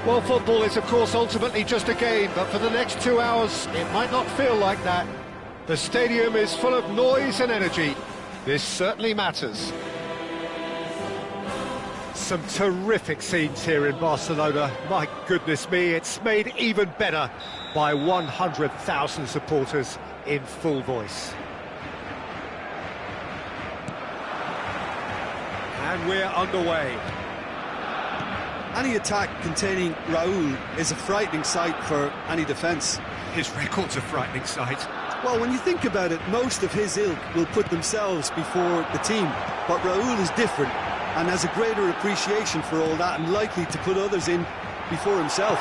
Well, football is, of course, ultimately just a game, but for the next 2 hours, it might not feel like that. The stadium is full of noise and energy. This certainly matters. Some terrific scenes here in Barcelona. My goodness me, it's made even better by 100,000 supporters in full voice. And we're underway. Any attack containing Raúl is a frightening sight for any defence. His record's a frightening sight. Well, when you think about it, most of his ilk will put themselves before the team. But Raúl is different and has a greater appreciation for all that and likely to put others in before himself.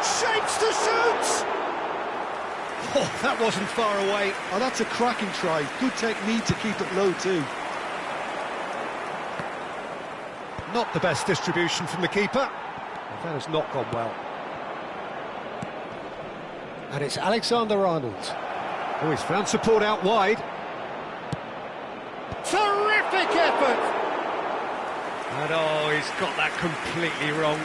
Shapes to shoot! Oh, that wasn't far away. Oh, that's a cracking try. Good technique to keep it low too. Not the best distribution from the keeper. That has not gone well. And it's Alexander-Arnold. Oh, he's found support out wide. Terrific effort! And oh, he's got that completely wrong.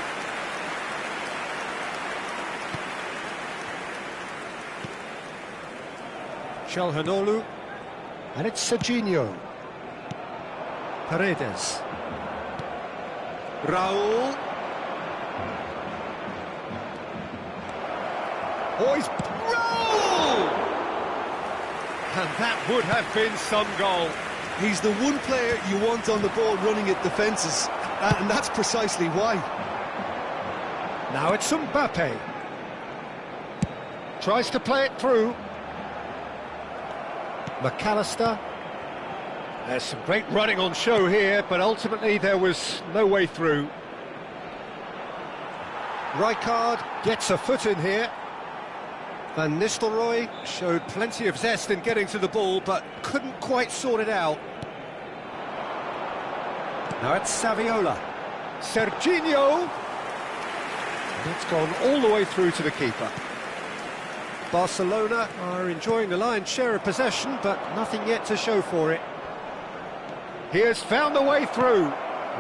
Calhanoglu. And it's Serginho. Paredes. Raúl. Oh, he's... Raúl! And that would have been some goal. He's the one player you want on the ball running at defences, and that's precisely why. Now it's Mbappe. Tries to play it through. McAllister. There's some great running on show here, but ultimately there was no way through. Rijkaard gets a foot in here. Van Nistelrooy showed plenty of zest in getting to the ball, but couldn't quite sort it out. Now it's Saviola. Serginho. It's gone all the way through to the keeper. Barcelona are enjoying the lion's share of possession, but nothing yet to show for it. He has found the way through.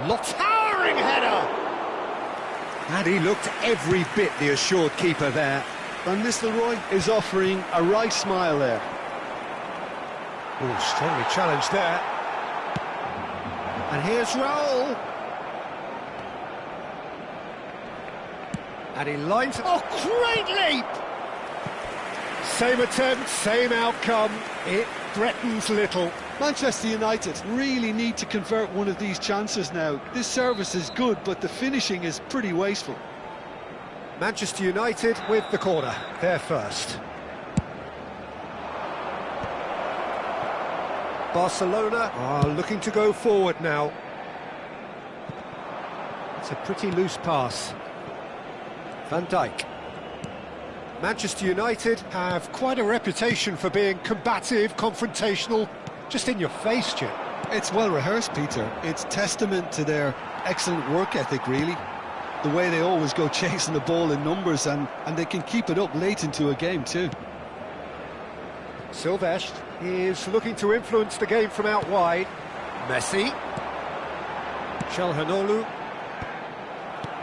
Towering header! And he looked every bit the assured keeper there. Van Nistelrooy is offering a wry smile there. Oh, strongly challenged there. And here's Raúl. And he lines... Oh, great leap! Same attempt, same outcome. It threatens little. Manchester United really need to convert one of these chances now. This service is good, but the finishing is pretty wasteful. Manchester United with the corner, they're first. Barcelona are looking to go forward now. It's a pretty loose pass. Van Dijk. Manchester United have quite a reputation for being combative, confrontational, just in your face, Jim. It's well rehearsed, Peter. It's testament to their excellent work ethic, really. The way they always go chasing the ball in numbers, and they can keep it up late into a game too. Silvestre is looking to influence the game from out wide. Messi. Calhanoglu.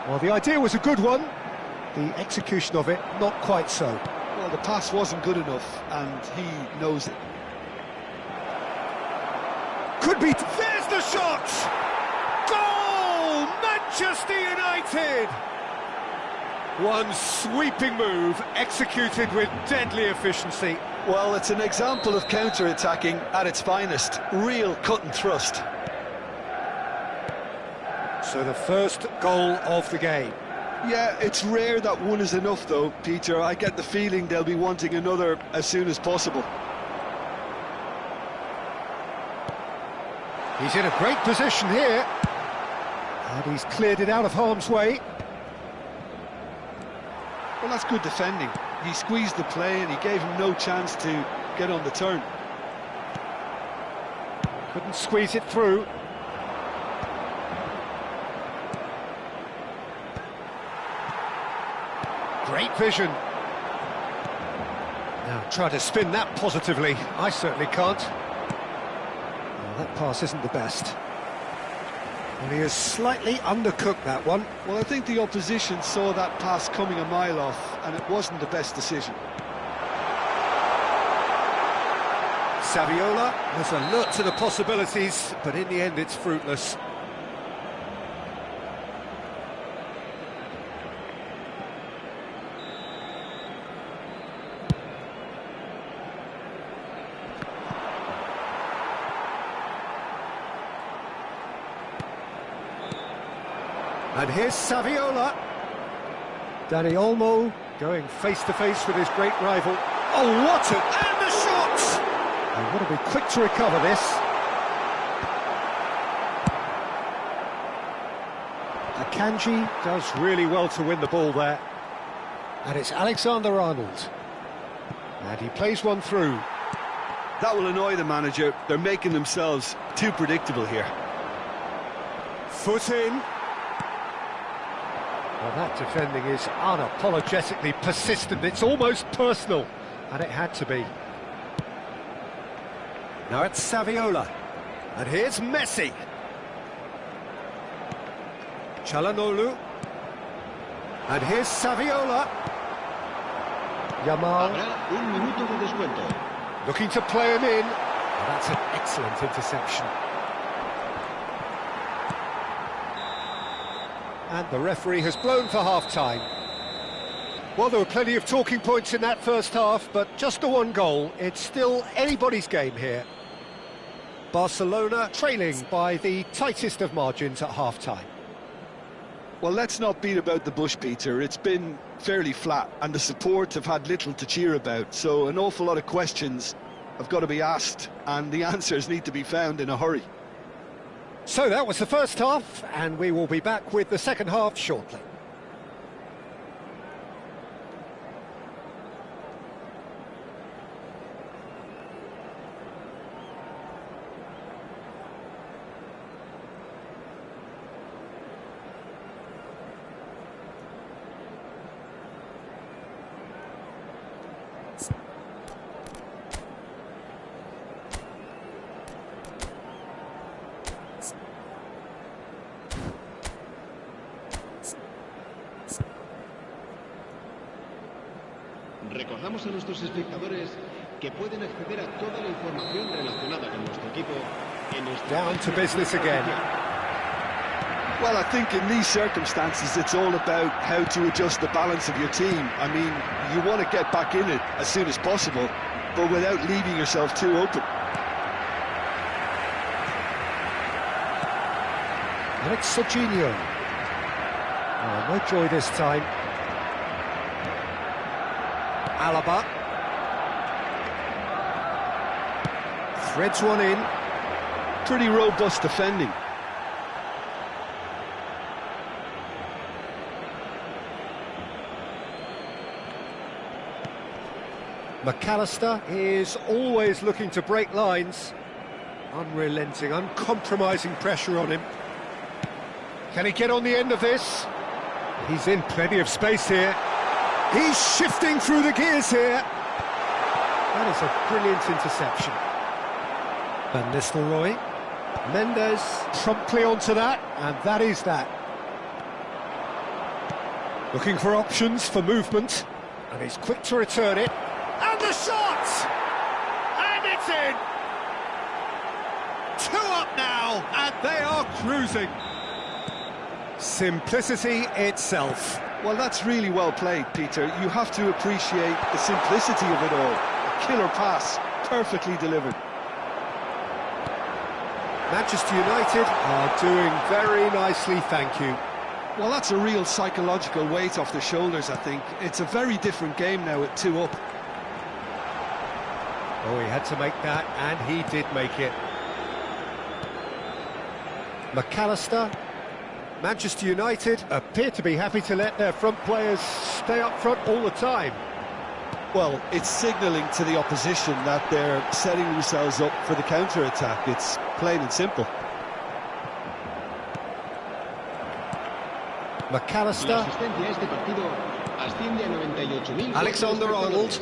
Well, the idea was a good one. The execution of it, not quite so. Well, the pass wasn't good enough, and he knows it. Could be... There's the shot! Goal! Manchester United! One sweeping move, executed with deadly efficiency. Well, it's an example of counter-attacking at its finest. Real cut and thrust. So the first goal of the game. Yeah, it's rare that one is enough, though, Peter. I get the feeling they'll be wanting another as soon as possible. He's in a great position here. And he's cleared it out of harm's way. Well, that's good defending. He squeezed the play and he gave him no chance to get on the turn. Couldn't squeeze it through. Great vision. Now try to spin that positively. I certainly can't. Well, that pass isn't the best. Well, he has slightly undercooked that one. Well, I think the opposition saw that pass coming a mile off, and it wasn't the best decision. Saviola was alert to the possibilities, but in the end it's fruitless. And here's Saviola. Dani Olmo going face-to-face with his great rival. Oh, what a... and the shot! They want to be quick to recover this. Akanji does really well to win the ball there. And it's Alexander-Arnold. And he plays one through. That will annoy the manager. They're making themselves too predictable here. Foot in. Well, that defending is unapologetically persistent. It's almost personal, and it had to be. Now it's Saviola, and here's Messi. Çalhanoğlu, and here's Saviola. Yamal. Un minuto de descuento. Looking to play him in. And that's an excellent interception. And the referee has blown for half-time. Well, there were plenty of talking points in that first half, but just the one goal. It's still anybody's game here. Barcelona trailing by the tightest of margins at half-time. Well, let's not beat about the bush, Peter. It's been fairly flat, and the support have had little to cheer about, so an awful lot of questions have got to be asked, and the answers need to be found in a hurry. So that was the first half, and we will be back with the second half shortly. Recordamos a nuestros espectadores que pueden acceder a toda la información relacionada con nuestro equipo en nuestra Down to business again. Well, I think in these circumstances it's all about how to adjust the balance of your team. I mean, you want to get back in it as soon as possible, but without leaving yourself too open. And it's Serginho. Oh, no joy this time. Alaba. Threads one in. Pretty robust defending. McAllister is always looking to break lines. Unrelenting, uncompromising pressure on him. Can he get on the end of this? He's in plenty of space here. He's shifting through the gears here. That is a brilliant interception. Van Nistelrooy. Mendes promptly onto that, and that is that. Looking for options for movement, and he's quick to return it. And the shot! And it's in! 2 up now, and they are cruising. Simplicity itself. Well, that's really well played, Peter. You have to appreciate the simplicity of it all. A killer pass, perfectly delivered. Manchester United are doing very nicely, thank you. Well, that's a real psychological weight off their shoulders, I think. It's a very different game now at 2 up. Oh, he had to make that, and he did make it. McAllister. Manchester United appear to be happy to let their front players stay up front all the time. Well, it's signalling to the opposition that they're setting themselves up for the counter-attack. It's plain and simple. McAllister. Alexander-Arnold.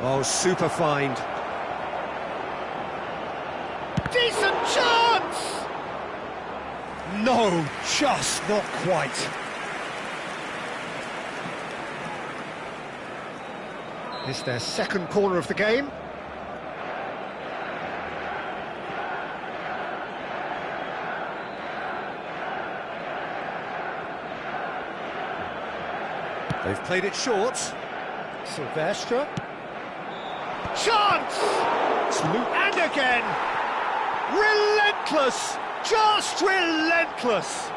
Oh, super find. Decent chance! No, just not quite. It's their second corner of the game. They've played it short. Silvestre. Chance! And again! Relentless! Just relentless!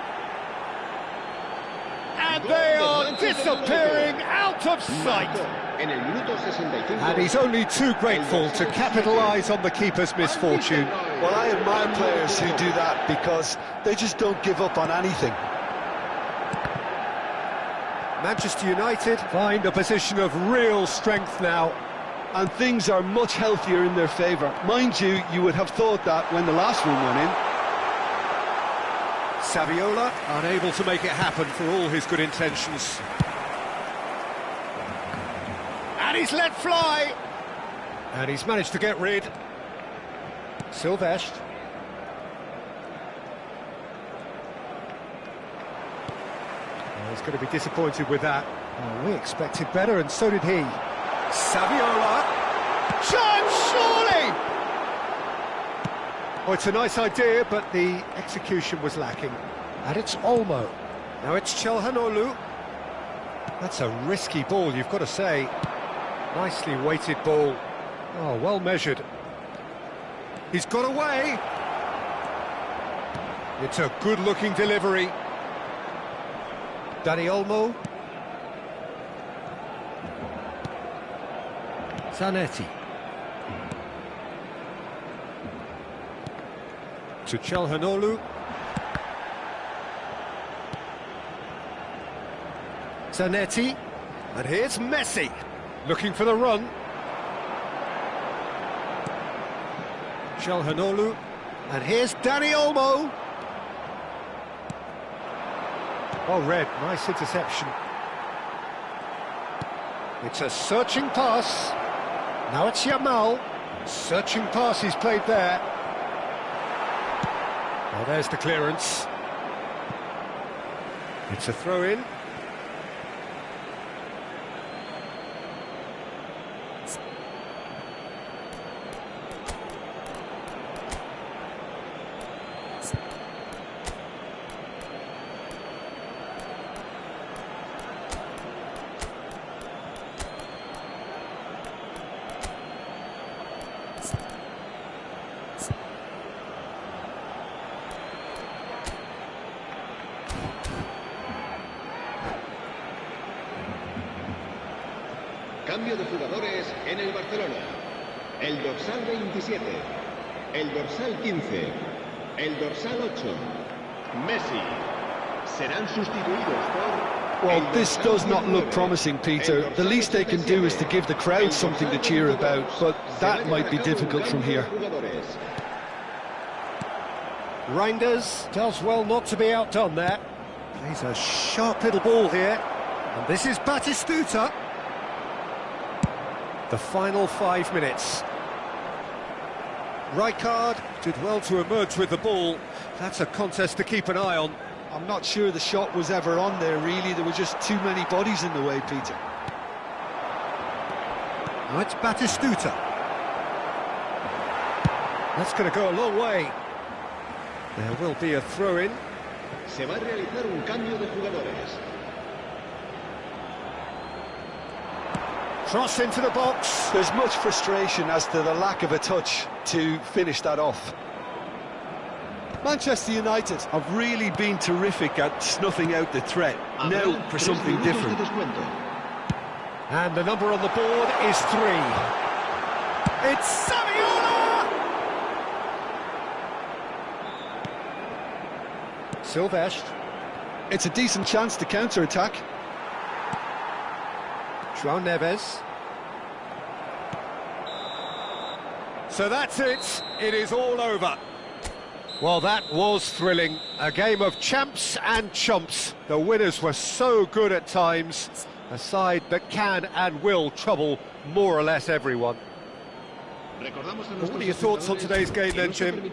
And they are disappearing out of sight! And he's only too grateful to capitalise on the keeper's misfortune. Well, I admire players who do that because they just don't give up on anything. Manchester United find a position of real strength now. And things are much healthier in their favour. Mind you, you would have thought that when the last one went in. Saviola unable to make it happen for all his good intentions. And he's let fly. And he's managed to get rid. Silvestre. He's going to be disappointed with that. Oh, we expected better, and so did he. Saviola. Chance, surely! Oh, it's a nice idea, but the execution was lacking. And it's Olmo. Now it's Çalhanoğlu. That's a risky ball, you've got to say. Nicely weighted ball. Oh, well measured. He's got away. It's a good-looking delivery. Dani Olmo. Zanetti. To Çalhanoğlu. Zanetti. And here's Messi, looking for the run. Çalhanoğlu. And here's Dani Olmo. Well read, nice interception. It's a searching pass. Now it's Yamal. Searching pass he's played there. Well, there's the clearance. It's a throw-in. Cambio de jugadores en el Barcelona. El dorsal 27, el dorsal 15, el dorsal 8, Messi. Serán sustituidos por... Well, this does not look promising, Peter. The least they can do is to give the crowd something to cheer about, but that might be difficult from here. Reinders does well not to be outdone there. Plays a sharp little ball here. And this is Batistuta. The final 5 minutes. Rijkaard did well to emerge with the ball. That's a contest to keep an eye on. I'm not sure the shot was ever on there, really. There were just too many bodies in the way, Peter. Now it's Batistuta. That's going to go a long way. There will be a throw-in. Se va a realizar un cambio de jugadores. Cross into the box. There's much frustration as to the lack of a touch to finish that off. Manchester United have really been terrific at snuffing out the threat. Now for something different. And the number on the board is 3. It's Saviola! Silvestre. It's a decent chance to counter-attack. João Neves. So that's it. It is all over. Well, that was thrilling. A game of champs and chumps. The winners were so good at times. A side that can and will trouble more or less everyone. What are your thoughts on today's game then, Jim?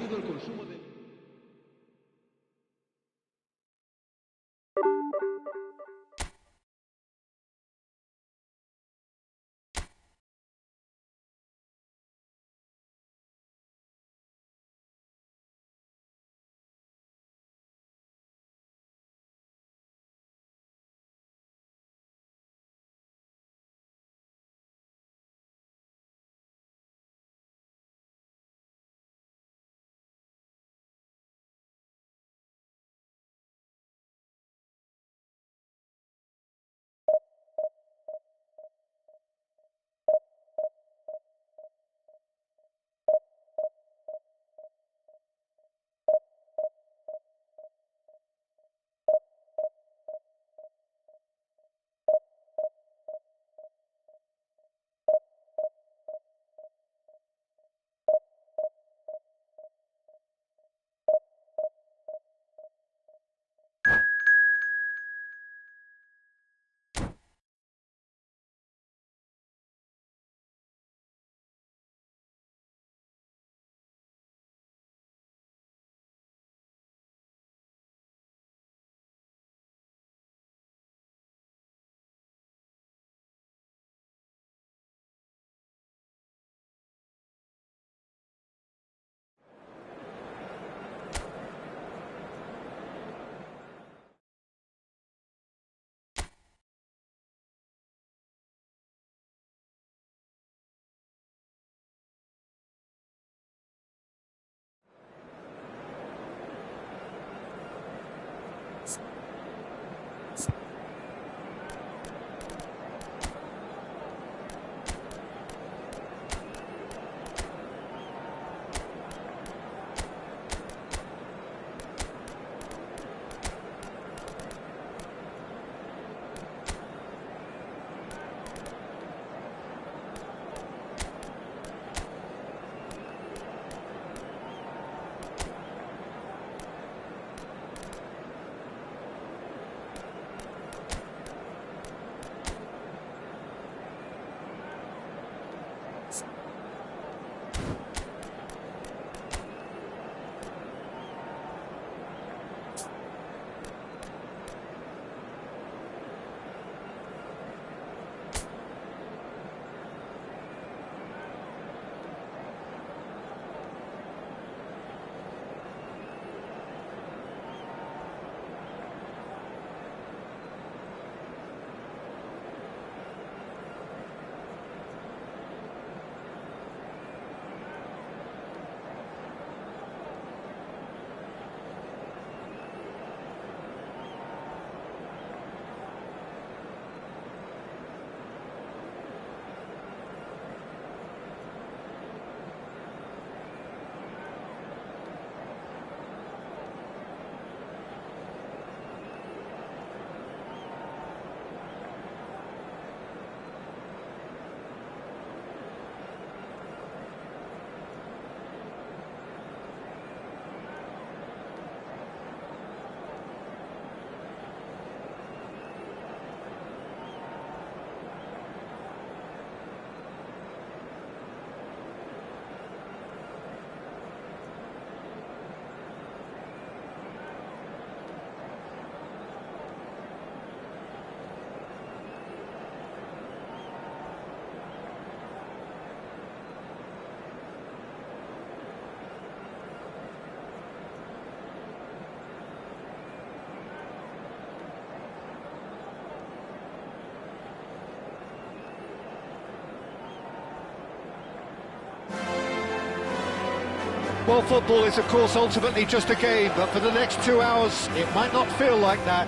Well, football is, of course, ultimately just a game, but for the next 2 hours, it might not feel like that.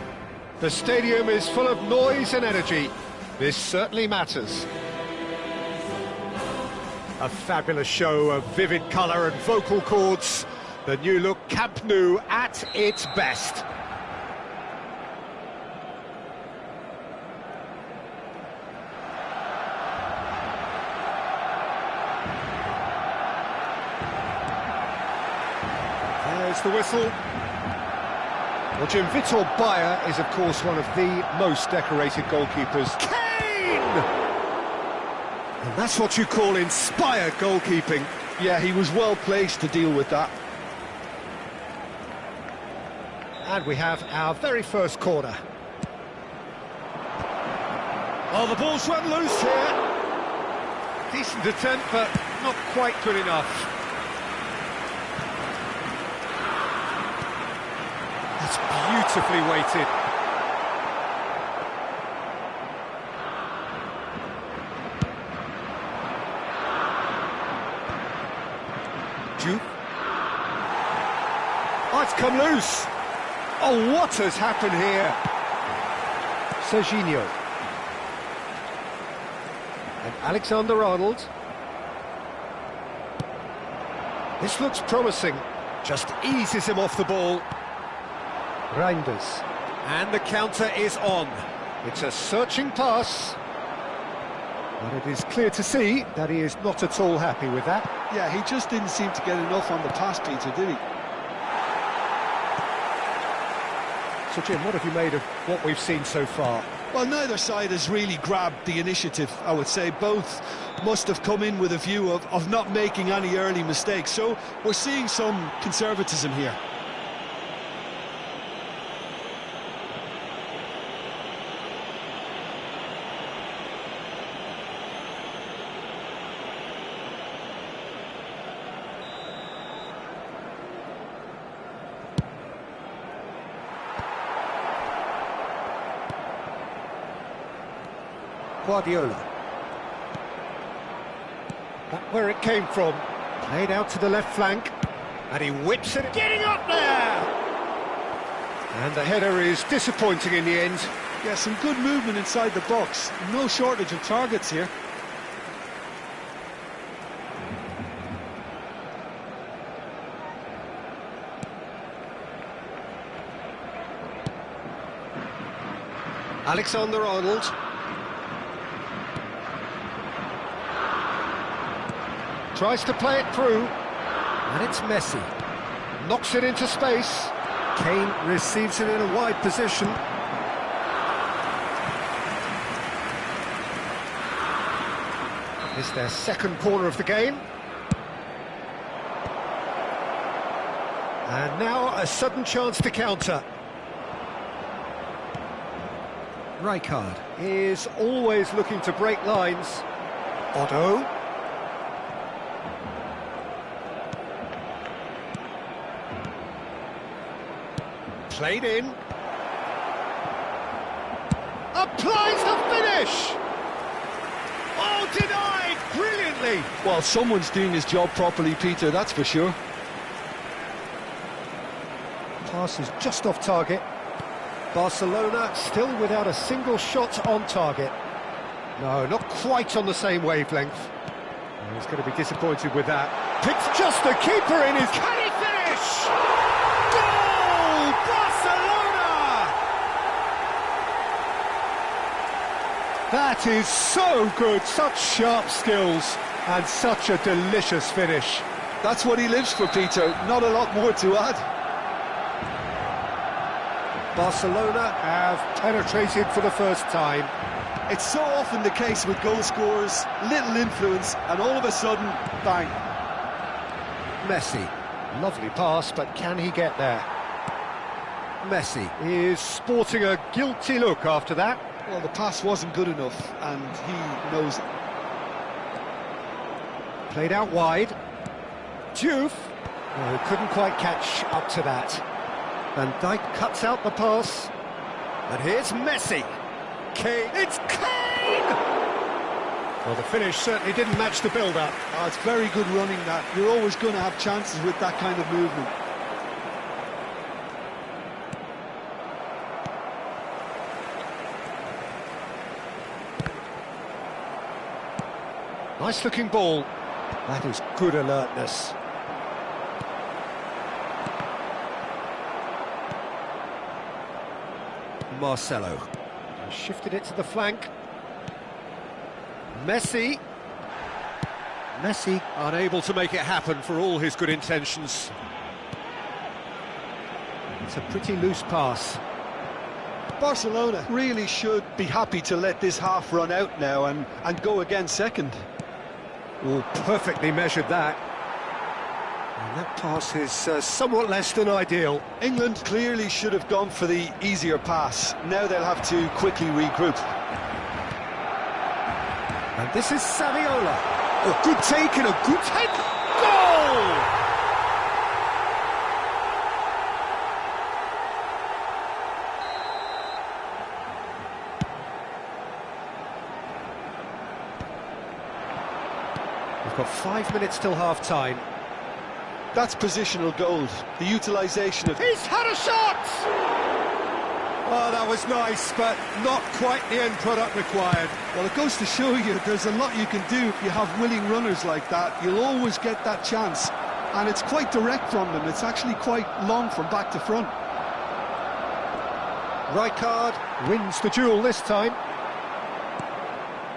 The stadium is full of noise and energy. This certainly matters. A fabulous show of vivid colour and vocal cords. The new look Camp Nou at its best. There's the whistle. Well, Jim, Vitor Bayer is, of course, one of the most decorated goalkeepers. Kane! And that's what you call inspired goalkeeping. Yeah, he was well placed to deal with that. And we have our very first corner. Oh, the ball's run loose here. Decent attempt, but not quite good enough. That's beautifully weighted. Juke. Oh, it's come loose. Oh, what has happened here? Serginho. And Alexander-Arnold. This looks promising. Just eases him off the ball. Reinders. And the counter is on. It's a searching pass. But it is clear to see that he is not at all happy with that. Yeah, he just didn't seem to get enough on the pass, Peter, did he? So, Jim, what have you made of what we've seen so far? Well, neither side has really grabbed the initiative, I would say. Both must have come in with a view of not making any early mistakes. So we're seeing some conservatism here. Guardiola. Back where it came from. Played out to the left flank. And he whips it. Getting up there! And the header is disappointing in the end. Yeah, some good movement inside the box. No shortage of targets here. Alexander-Arnold. Tries to play it through, and it's Messi. Knocks it into space. Kane receives it in a wide position. It's their second corner of the game. And now a sudden chance to counter. Rijkaard is always looking to break lines. Otto. Played in. Applies the finish! Oh, denied brilliantly! Well, someone's doing his job properly, Peter, that's for sure. Pass is just off target. Barcelona still without a single shot on target. No, not quite on the same wavelength. Oh, he's going to be disappointed with that. Picks just the keeper in his... Can he finish? Goal! Barcelona! That is so good. Such sharp skills and such a delicious finish. That's what he lives for, Peter. Not a lot more to add. Barcelona have penetrated for the first time. It's so often the case with goal scorers, little influence, and all of a sudden, bang. Messi, lovely pass, but can he get there? Messi is sporting a guilty look after that. Well, the pass wasn't good enough, and he knows it. Played out wide. Diouf, oh, couldn't quite catch up to that. Van Dijk cuts out the pass. And here's Messi. Kane. It's Kane! Well, the finish certainly didn't match the build-up. Oh, it's very good running, that. You're always going to have chances with that kind of movement. Nice-looking ball. That is good alertness. Marcelo shifted it to the flank. Messi unable to make it happen for all his good intentions. It's a pretty loose pass. Barcelona really should be happy to let this half run out now and go again second. Oh, perfectly measured that. And that pass is somewhat less than ideal. England clearly should have gone for the easier pass. Now they'll have to quickly regroup. And this is Saviola. A good take and a good take. Goal! We've got 5 minutes till half-time. That's positional gold. The utilisation of... He's had a shot! Oh, that was nice, but not quite the end product required. Well, it goes to show you there's a lot you can do if you have willing runners like that. You'll always get that chance. And it's quite direct from them. It's actually quite long from back to front. Rijkaard wins the duel this time.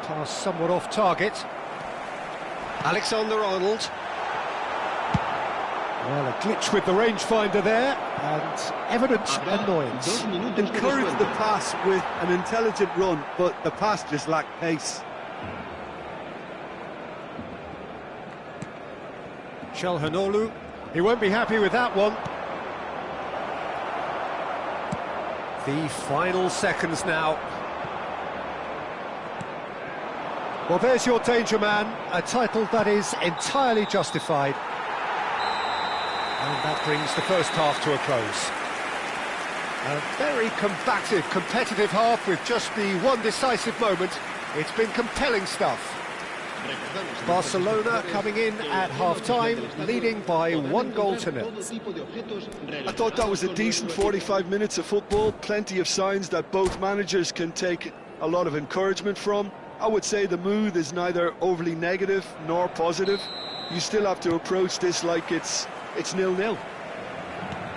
Pass somewhat off target. Alexander-Arnold. Well, a glitch with the rangefinder there, and evident annoyance. Encouraged the pass with an intelligent run, but the pass just lacked pace. Çalhanoğlu, he won't be happy with that one. The final seconds now. Well, there's your danger man, a title that is entirely justified. And that brings the first half to a close. A very combative, competitive half with just the one decisive moment. It's been compelling stuff. Barcelona coming in at half-time, leading by 1-0. I thought that was a decent 45 minutes of football. Plenty of signs that both managers can take a lot of encouragement from. I would say the mood is neither overly negative nor positive. You still have to approach this like it's 0-0.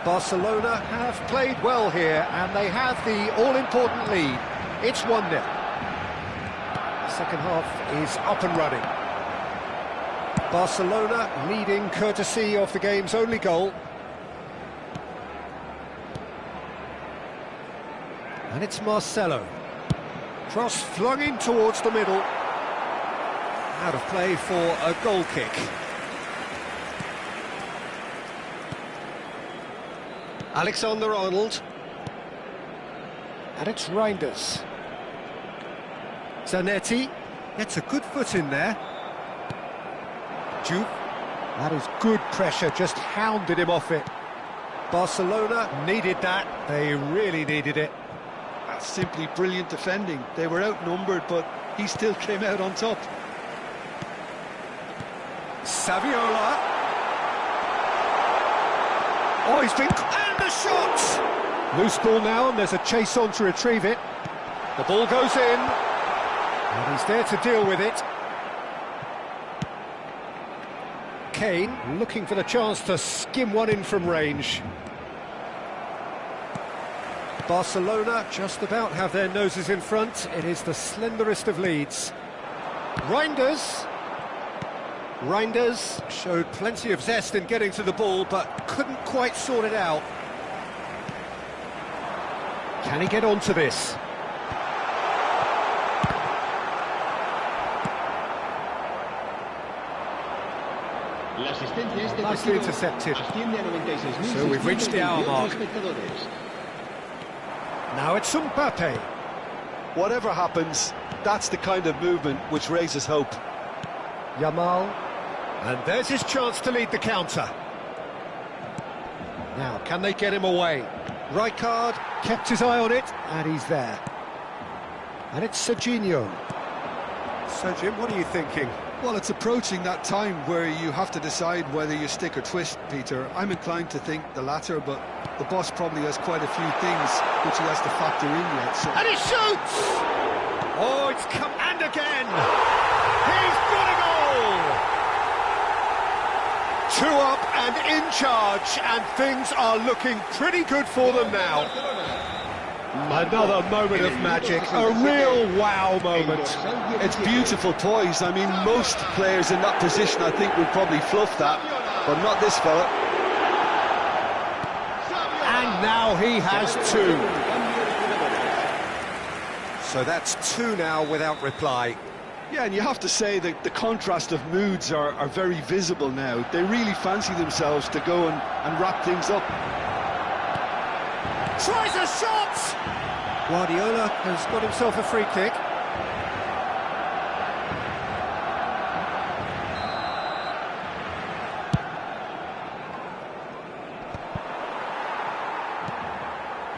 Barcelona have played well here, and they have the all-important lead. It's 1-0. The second half is up and running. Barcelona leading courtesy of the game's only goal. And it's Marcelo. Cross flung in towards the middle. Out of play for a goal kick. Alexander-Arnold. And it's Reinders. Zanetti gets a good foot in there. Juve. That is good pressure, just hounded him off it. Barcelona needed that, they really needed it. That's simply brilliant defending. They were outnumbered, but he still came out on top. Saviola. Oh, he's been... And the shot! Loose ball now, and there's a chase on to retrieve it. The ball goes in. And he's there to deal with it. Kane looking for the chance to skim one in from range. Barcelona just about have their noses in front. It is the slenderest of leads. Reinders showed plenty of zest in getting to the ball, but couldn't quite sort it out. Can he get onto this? Nicely intercepted. So we've reached the hour mark. Now it's Mbappe. Whatever happens, that's the kind of movement which raises hope. Yamal. And there's his chance to lead the counter. Now, can they get him away? Rijkaard kept his eye on it, and he's there. And it's Serginho. So, Jim, what are you thinking? Well, it's approaching that time where you have to decide whether you stick or twist, Peter. I'm inclined to think the latter, but the boss probably has quite a few things which he has to factor in yet. So. And he shoots! Oh, it's come... And again! He's got a goal! 2 up and in charge, and things are looking pretty good for them now. Another moment of magic, a real wow moment. It's beautiful poise. I mean, most players in that position, I think, would probably fluff that, but not this fella. And now he has 2. So that's 2 now without reply. Yeah, and you have to say that the contrast of moods are very visible now. They really fancy themselves to go and wrap things up. Tries a shot! Guardiola has got himself a free kick.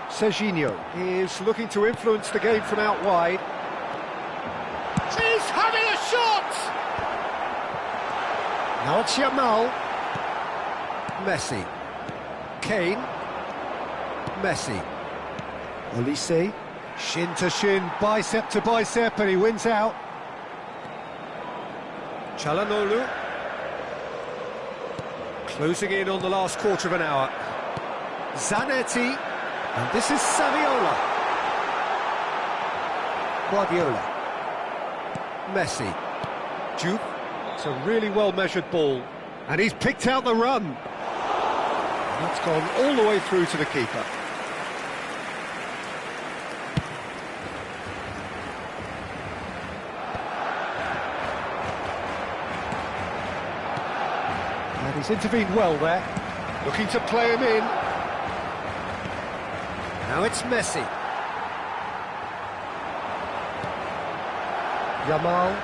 Serginho is looking to influence the game from out wide. He's having a shot! Now it's Yamal. Messi. Kane. Messi. Olise. Shin to shin, bicep to bicep, and he wins out. Çalhanoğlu. Closing in on the last quarter of an hour. Zanetti. And this is Saviola. Guardiola. Messi. Juve. It's a really well-measured ball. And he's picked out the run. And that's gone all the way through to the keeper. And he's intervened well there. Looking to play him in. Now it's Messi. Yamal.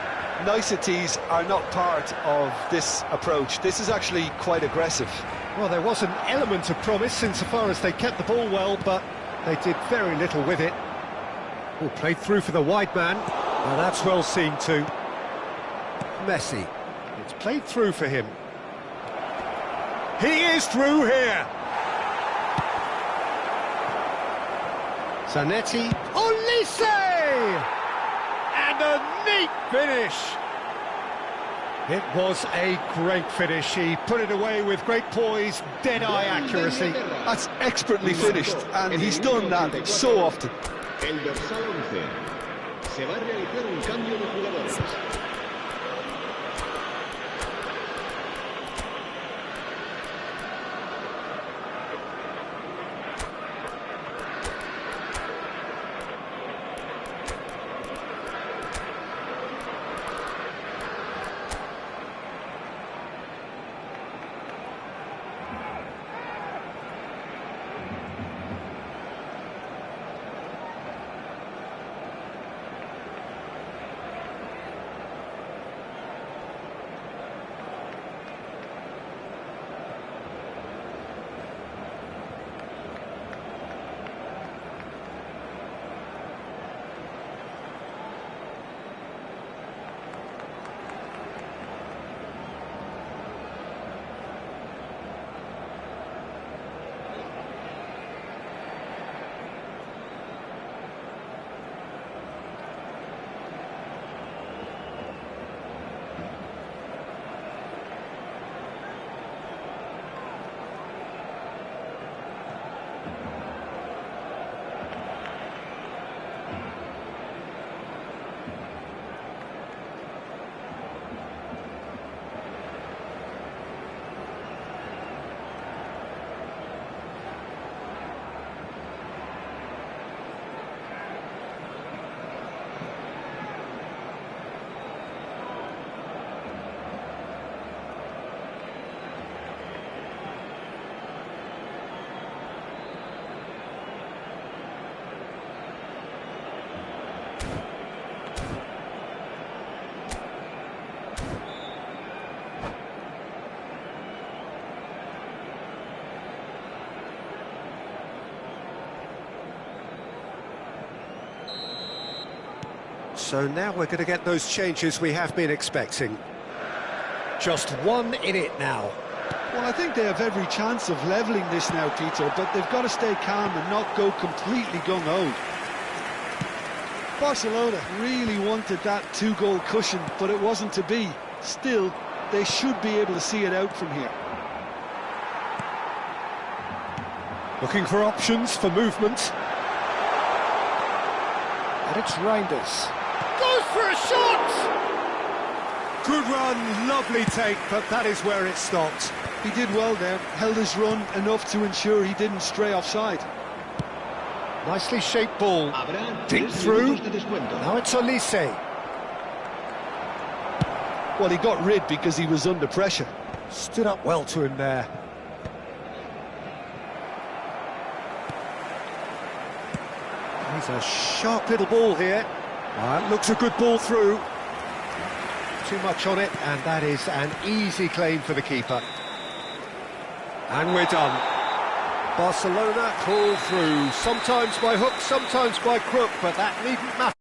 Niceties are not part of this approach. This is actually quite aggressive. Well, there was an element of promise insofar as they kept the ball well, but they did very little with it. Oh, played through for the wide man. Well, that's well seen too. Messi. It's played through for him. He is through here. Zanetti. Olise! And a neat finish. It was a great finish. He put it away with great poise, dead-eye accuracy. That's expertly finished, and he's done that so often. El dorsal 11. Se va a realizar un cambio de jugadores. So now we're going to get those changes we have been expecting. Just one in it now. Well, I think they have every chance of levelling this now, Peter, but they've got to stay calm and not go completely gung-ho. Barcelona really wanted that two-goal cushion, but it wasn't to be. Still, they should be able to see it out from here. Looking for options for movement. And it's Reinders. Goes for a shot! Good run, lovely take, but that is where it stopped. He did well there, held his run enough to ensure he didn't stray offside. Nicely shaped ball. Deep through. Now it's Olise. Well, he got rid because he was under pressure. Stood up well to him there. He's a sharp little ball here. Looks a good ball through. Too much on it, and that is an easy claim for the keeper. And we're done. Barcelona pull through, sometimes by hook, sometimes by crook, but that needn't matter.